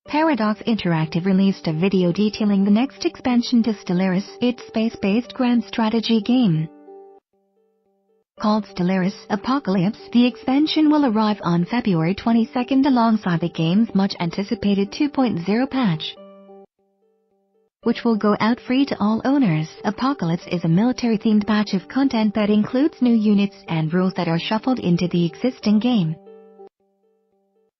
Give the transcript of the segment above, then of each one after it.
Paradox Interactive released a video detailing the next expansion to Stellaris, its space-based grand strategy game. Called Stellaris Apocalypse, the expansion will arrive on February 22nd alongside the game's much-anticipated 2.0 patch, which will go out free to all owners. Apocalypse is a military-themed batch of content that includes new units and rules that are shuffled into the existing game.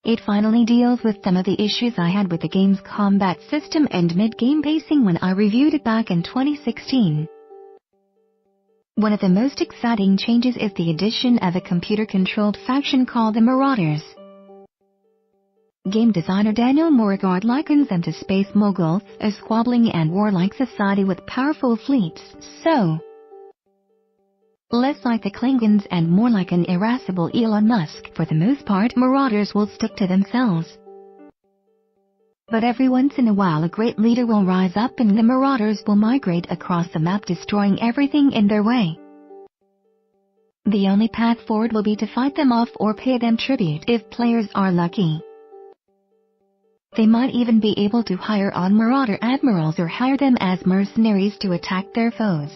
It finally deals with some of the issues I had with the game's combat system and mid-game pacing when I reviewed it back in 2016. One of the most exciting changes is the addition of a computer-controlled faction called the Marauders. Game designer Daniel Morigard likens them to space moguls, a squabbling and warlike society with powerful fleets, so less like the Klingons and more like an irascible Elon Musk. For the most part, Marauders will stick to themselves, but every once in a while a great leader will rise up and the Marauders will migrate across the map, destroying everything in their way. The only path forward will be to fight them off or pay them tribute if players are lucky. They might even be able to hire on Marauder admirals or hire them as mercenaries to attack their foes.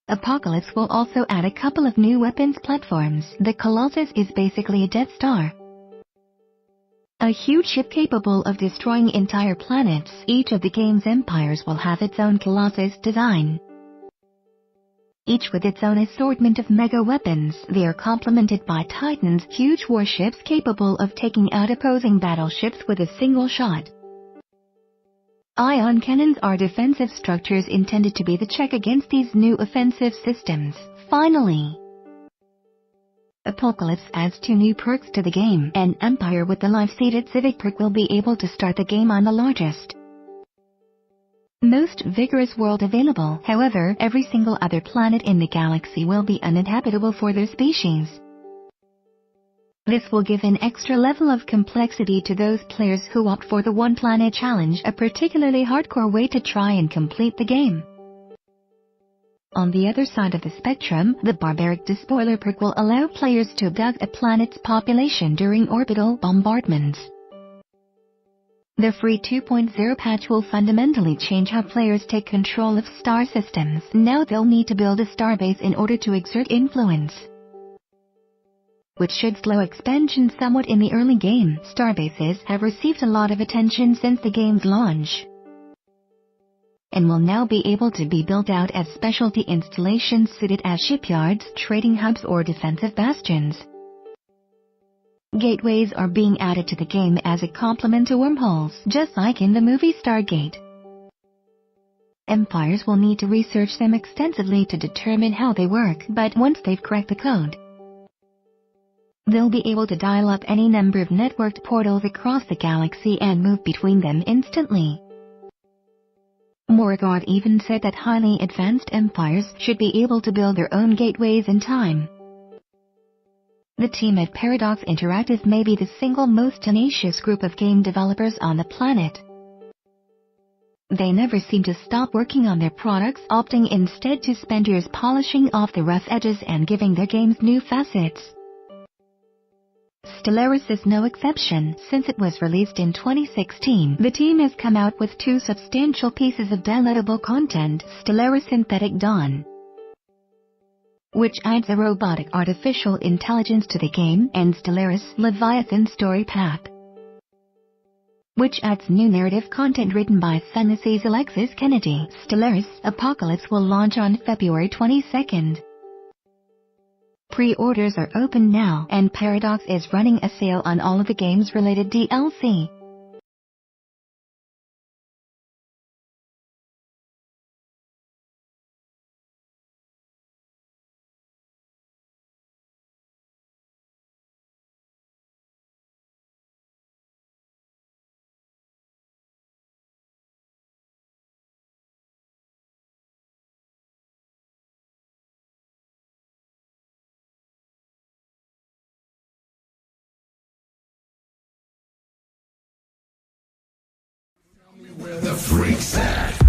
Apocalypse will also add a couple of new weapons platforms. The Colossus is basically a Death Star, a huge ship capable of destroying entire planets. Each of the game's empires will have its own Colossus design, each with its own assortment of mega weapons. They are complemented by Titans, huge warships capable of taking out opposing battleships with a single shot. Ion cannons are defensive structures intended to be the check against these new offensive systems. Finally, Apocalypse adds 2 new perks to the game. An Empire with the life-seated Civic perk will be able to start the game on the largest, most vigorous world available. However, every single other planet in the galaxy will be uninhabitable for their species. This will give an extra level of complexity to those players who opt for the One Planet Challenge, a particularly hardcore way to try and complete the game. On the other side of the spectrum, the Barbaric Despoiler perk will allow players to abduct a planet's population during orbital bombardments. The free 2.0 patch will fundamentally change how players take control of star systems. Now they'll need to build a starbase in order to exert influence, which should slow expansion somewhat in the early game. Starbases have received a lot of attention since the game's launch, and will now be able to be built out as specialty installations suited as shipyards, trading hubs, or defensive bastions. Gateways are being added to the game as a complement to wormholes, just like in the movie Stargate. Empires will need to research them extensively to determine how they work, but once they've cracked the code, they'll be able to dial up any number of networked portals across the galaxy and move between them instantly. Morigard even said that highly advanced empires should be able to build their own gateways in time. The team at Paradox Interactive may be the single most tenacious group of game developers on the planet. They never seem to stop working on their products, opting instead to spend years polishing off the rough edges and giving their games new facets. Stellaris is no exception. Since it was released in 2016, the team has come out with 2 substantial pieces of downloadable content: Stellaris Synthetic Dawn, which adds a robotic artificial intelligence to the game, and Stellaris Leviathan Story Pack, which adds new narrative content written by Sunnysea's Alexis Kennedy. Stellaris Apocalypse will launch on February 22nd. Pre-orders are open now, and Paradox is running a sale on all of the game's related DLC. Where the freaks at?